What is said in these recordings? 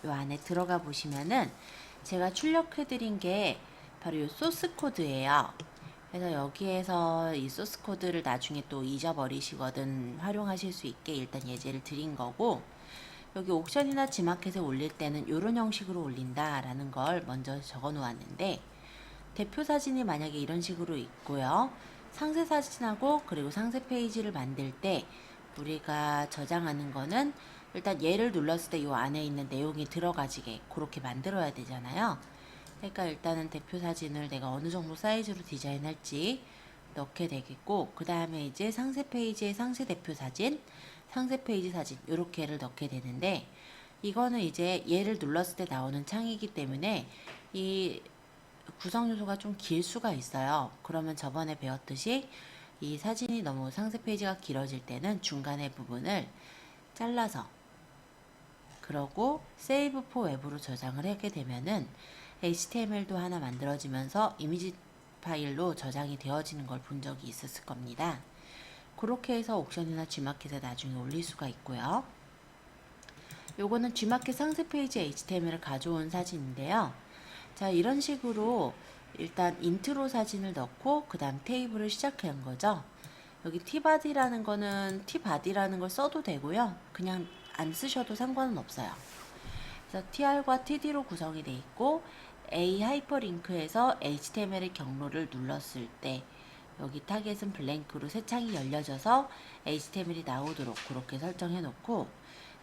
요 안에 들어가 보시면은 제가 출력해 드린 게 바로 요 소스 코드예요. 그래서 여기에서 이 소스 코드를 나중에 또 잊어버리시거든 활용하실 수 있게 일단 예제를 드린 거고, 여기 옥션이나 지마켓에 올릴 때는 이런 형식으로 올린다 라는 걸 먼저 적어 놓았는데, 대표 사진이 만약에 이런 식으로 있고요. 상세 사진하고 그리고 상세 페이지를 만들 때 우리가 저장하는 거는 일단 얘를 눌렀을 때 이 안에 있는 내용이 들어가지게 그렇게 만들어야 되잖아요. 그러니까 일단은 대표 사진을 내가 어느 정도 사이즈로 디자인할지 넣게 되겠고, 그 다음에 이제 상세 페이지에 상세 대표 사진, 상세 페이지 사진 이렇게를 넣게 되는데, 이거는 이제 얘를 눌렀을 때 나오는 창이기 때문에 이 구성 요소가 좀 길 수가 있어요. 그러면 저번에 배웠듯이 이 사진이 너무 상세 페이지가 길어질 때는 중간에 부분을 잘라서, 그러고 세이브 포 웹으로 저장을 하게 되면은 HTML도 하나 만들어지면서 이미지 파일로 저장이 되어지는 걸 본 적이 있었을 겁니다. 그렇게 해서 옥션이나 G마켓에 나중에 올릴 수가 있고요. 요거는 G마켓 상세 페이지 HTML을 가져온 사진인데요. 자, 이런 식으로 일단 인트로 사진을 넣고 그 다음 테이블을 시작한 거죠. 여기 tbody라는 거는 tbody라는 걸 써도 되고요. 그냥 안 쓰셔도 상관은 없어요. 그래서 tr과 td로 구성이 되어 있고, a 하이퍼링크에서 html의 경로를 눌렀을 때 여기 타겟은 블랭크로 새 창이 열려져서 html이 나오도록 그렇게 설정해 놓고,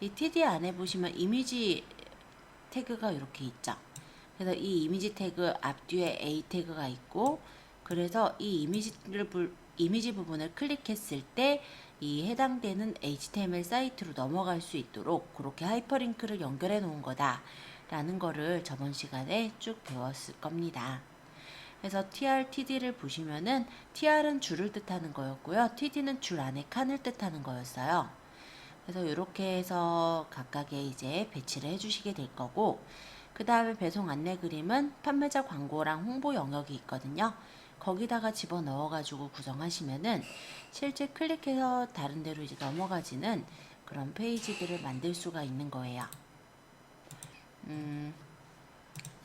이 td 안에 보시면 이미지 태그가 이렇게 있죠. 그래서 이 이미지 태그 앞뒤에 A 태그가 있고, 그래서 이 이미지 부분을 클릭했을 때 이 해당되는 HTML 사이트로 넘어갈 수 있도록 그렇게 하이퍼링크를 연결해 놓은 거다 라는 거를 저번 시간에 쭉 배웠을 겁니다. 그래서 tr, td를 보시면은 tr은 줄을 뜻하는 거였고요. td는 줄 안에 칸을 뜻하는 거였어요. 그래서 이렇게 해서 각각의 이제 배치를 해주시게 될 거고, 그 다음에 배송 안내 그림은 판매자 광고랑 홍보 영역이 있거든요. 거기다가 집어넣어 가지고 구성하시면은 실제 클릭해서 다른 데로 이제 넘어가지는 그런 페이지들을 만들 수가 있는 거예요.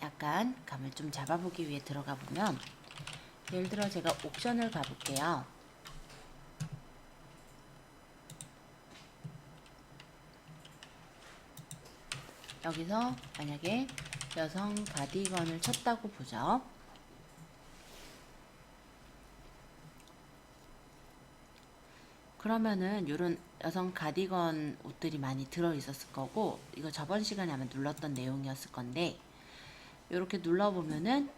약간 감을 좀 잡아보기 위해 들어가 보면, 예를 들어 제가 옥션을 가볼게요. 여기서 만약에 여성 가디건을 쳤다고 보죠. 그러면은 이런 여성 가디건 옷들이 많이 들어 있었을 거고, 이거 저번 시간에 아마 눌렀던 내용이었을 건데, 이렇게 눌러보면은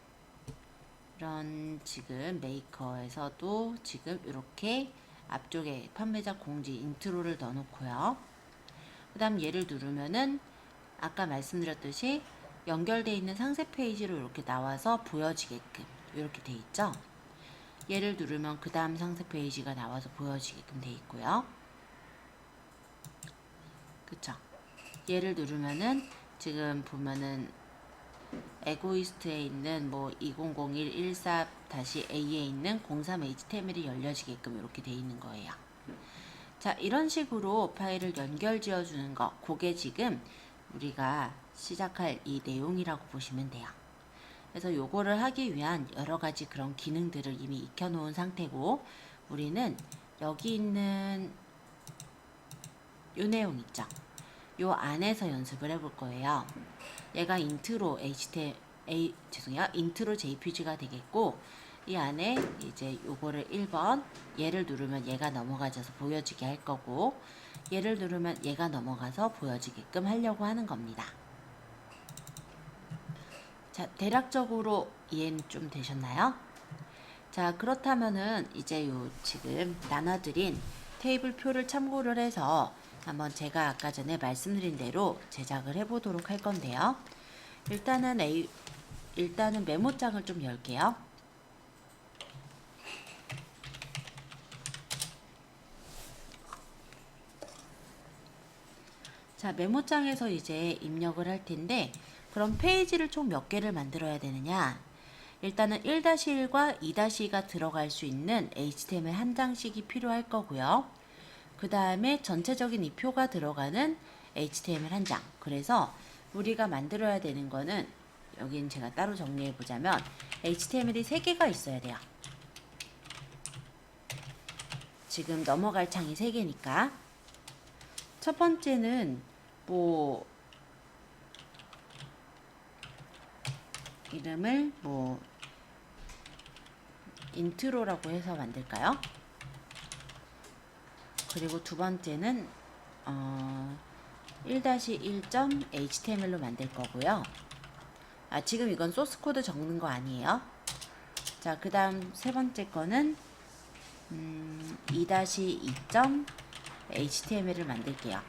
이런 지금 메이커에서도 지금 이렇게 앞쪽에 판매자 공지 인트로를 넣어놓고요. 그 다음 얘를 누르면은 아까 말씀드렸듯이 연결되어 있는 상세 페이지로 이렇게 나와서 보여지게끔 이렇게 돼 있죠. 얘를 누르면 그 다음 상세 페이지가 나와서 보여지게끔 돼 있고요. 그쵸? 얘를 누르면은 지금 보면은 에고이스트에 있는 뭐 200114-A에 있는 03HTML이 열려지게끔 이렇게 돼 있는 거예요. 자, 이런 식으로 파일을 연결 지어주는 거, 그게 지금 우리가 시작할 이 내용이라고 보시면 돼요. 그래서 요거를 하기 위한 여러 가지 그런 기능들을 이미 익혀놓은 상태고, 우리는 여기 있는 요 내용 있죠. 요 안에서 연습을 해볼 거예요. 얘가 인트로 인트로 JPG가 되겠고, 이 안에 이제 요거를 1번 얘를 누르면 얘가 넘어가져서 보여지게 할 거고, 얘를 누르면 얘가 넘어가서 보여지게끔 하려고 하는 겁니다. 자, 대략적으로 이해는 좀 되셨나요? 자, 그렇다면은 이제 요 지금 나눠드린 테이블 표를 참고를 해서 한번 제가 아까 전에 말씀드린 대로 제작을 해보도록 할 건데요. 일단은 메모장을 좀 열게요. 자, 메모장에서 이제 입력을 할 텐데, 그럼 페이지를 총 몇 개를 만들어야 되느냐? 일단은 1-1과 2-2가 들어갈 수 있는 HTML 한 장씩이 필요할 거고요. 그 다음에 전체적인 이 표가 들어가는 HTML 한 장. 그래서 우리가 만들어야 되는 거는, 여긴 제가 따로 정리해 보자면 HTML이 3개가 있어야 돼요. 지금 넘어갈 창이 3개니까. 첫 번째는 뭐 이름을 뭐 인트로라고 해서 만들까요? 그리고 두 번째는 1-1.html로 만들 거고요. 지금 이건 소스 코드 적는 거 아니에요. 자, 그 다음 세 번째 거는 2-2.html을 만들게요.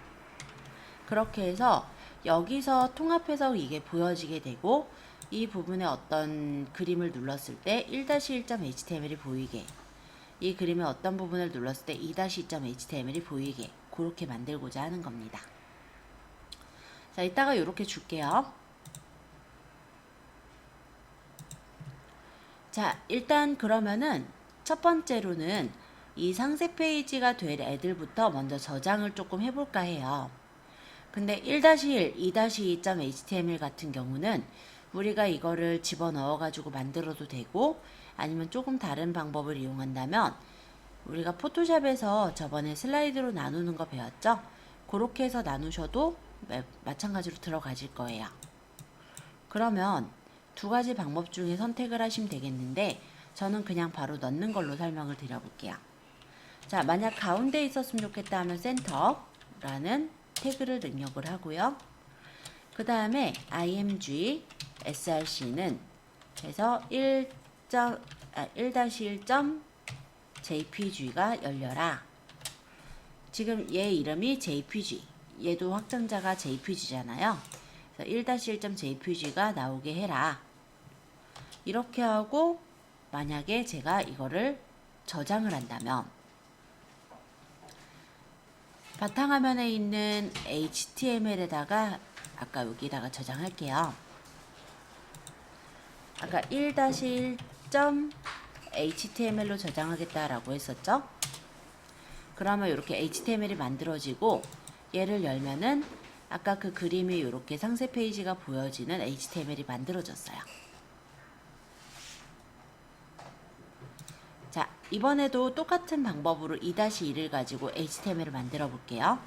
그렇게 해서 여기서 통합해서 이게 보여지게 되고, 이 부분에 어떤 그림을 눌렀을 때 1-1.html이 보이게, 이 그림의 어떤 부분을 눌렀을 때 2-2.html이 보이게, 그렇게 만들고자 하는 겁니다. 자, 이따가 이렇게 줄게요. 자, 일단 그러면은 첫 번째로는 이 상세 페이지가 될 애들부터 먼저 저장을 조금 해볼까 해요. 근데 1-1, 2-2.html 같은 경우는 우리가 이거를 집어넣어 가지고 만들어도 되고, 아니면 조금 다른 방법을 이용한다면, 우리가 포토샵에서 저번에 슬라이드로 나누는 거 배웠죠? 그렇게 해서 나누셔도 마찬가지로 들어가질 거예요. 그러면 두 가지 방법 중에 선택을 하시면 되겠는데, 저는 그냥 바로 넣는 걸로 설명을 드려볼게요. 자, 만약 가운데 있었으면 좋겠다 하면 센터라는 태그를 능력을 하고요. 그 다음에 img src는 해서 1-1.jpg가 열려라. 지금 얘 이름이 jpg, 얘도 확장자가 jpg잖아요. 그래서 1-1.jpg가 나오게 해라. 이렇게 하고, 만약에 제가 이거를 저장을 한다면, 바탕화면에 있는 HTML에다가 아까 여기다가 저장할게요. 아까 1-1.html로 저장하겠다라고 했었죠? 그러면 이렇게 HTML이 만들어지고, 얘를 열면은 아까 그 그림이 이렇게 상세 페이지가 보여지는 HTML이 만들어졌어요. 자, 이번에도 똑같은 방법으로 2-1을 가지고 HTML을 만들어 볼게요.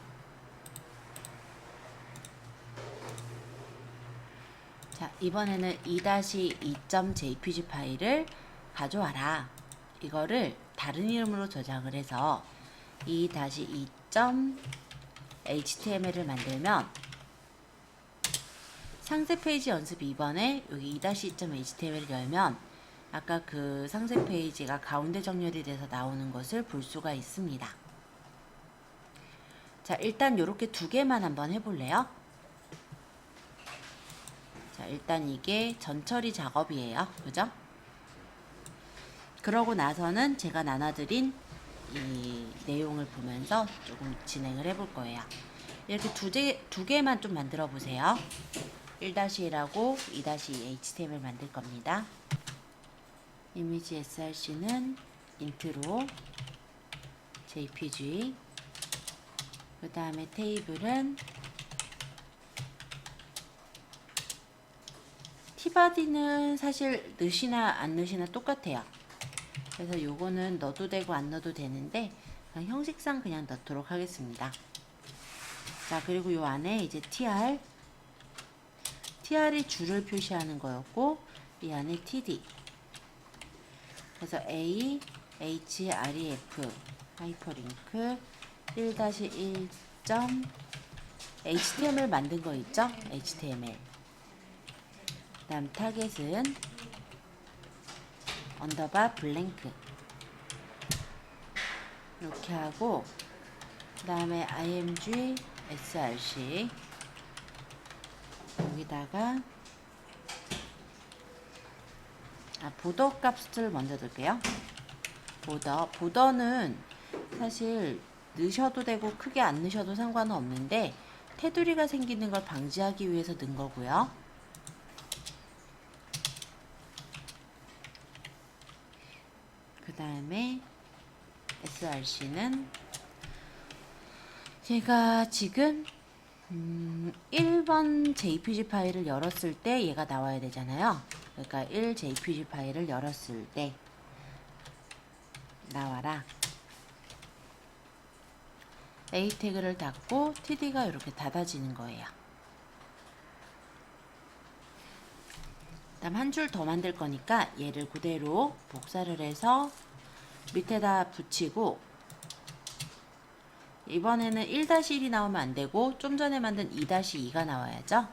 자, 이번에는 2-2.jpg 파일을 가져와라. 이거를 다른 이름으로 저장을 해서 2-2.html을 만들면, 상세 페이지 연습 2번에 여기 2-2.html을 열면 아까 그 상세 페이지가 가운데 정렬이 돼서 나오는 것을 볼 수가 있습니다. 자, 일단 이렇게 두 개만 한번 해볼래요? 자, 일단 이게 전처리 작업이에요. 그죠? 그러고 나서는 제가 나눠드린 이 내용을 보면서 조금 진행을 해볼 거예요. 이렇게 두 개만 좀 만들어 보세요. 1-1하고 2-2 HTML 만들 겁니다. 이미지 src는 인트로 jpg, 그 다음에 테이블은 티바디는 사실 넣으시나 안 넣으시나 똑같아요. 그래서 요거는 넣어도 되고 안 넣어도 되는데, 그냥 형식상 그냥 넣도록 하겠습니다. 자, 그리고 요 안에 이제 tr이 줄을 표시하는 거였고, 이 안에 td, 그래서 a href 하이퍼링크 1-1. html 만든 거 있죠? html. 그 다음 타겟은 언더바 블랭크 이렇게 하고, 그 다음에 img src 여기다가 보더 값을 먼저 넣을게요. 보더는 사실 넣으셔도 되고 크게 안 넣으셔도 상관은 없는데, 테두리가 생기는 걸 방지하기 위해서 넣은 거고요. 그 다음에 src는 제가 지금 1번 JPG 파일을 열었을 때 얘가 나와야 되잖아요. 그러니까 1 JPG 파일을 열었을 때 나와라. A 태그를 닫고 TD가 이렇게 닫아지는 거예요. 그다음 한 줄 더 만들 거니까 얘를 그대로 복사를 해서 밑에다 붙이고, 이번에는 1-1이 나오면 안 되고 좀 전에 만든 2-2가 나와야죠.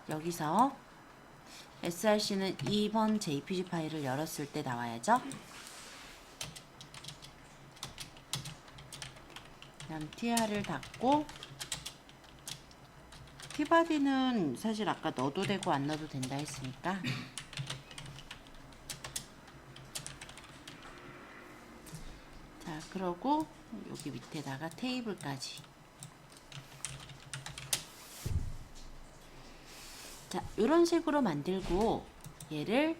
여기서 src는 2번 jpg 파일을 열었을 때 나와야죠. 그다음 tr을 닫고, tbody는 사실 아까 넣어도 되고 안 넣어도 된다 했으니까 자, 그러고 여기 밑에다가 테이블까지. 자, 이런 식으로 만들고 얘를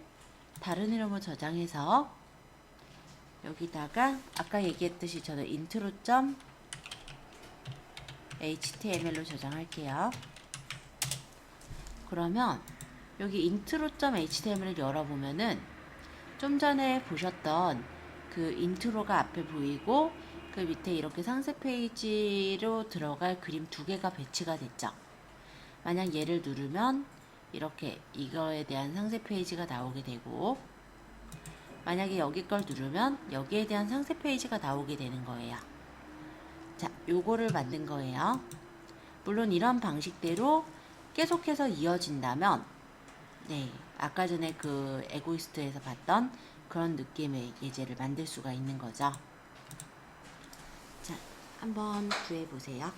다른 이름으로 저장해서 여기다가 아까 얘기했듯이 저는 intro.html로 저장할게요. 그러면 여기 intro.html을 열어보면은 좀 전에 보셨던 그 인트로가 앞에 보이고, 그 밑에 이렇게 상세 페이지로 들어갈 그림 2개가 배치가 됐죠. 만약 얘를 누르면 이렇게 이거에 대한 상세 페이지가 나오게 되고, 만약에 여기 걸 누르면 여기에 대한 상세 페이지가 나오게 되는 거예요. 자, 요거를 만든 거예요. 물론 이런 방식대로 계속해서 이어진다면, 네, 아까 전에 그 에고이스트에서 봤던 그런 느낌의 예제를 만들 수가 있는 거죠. 자, 한번 구해 보세요.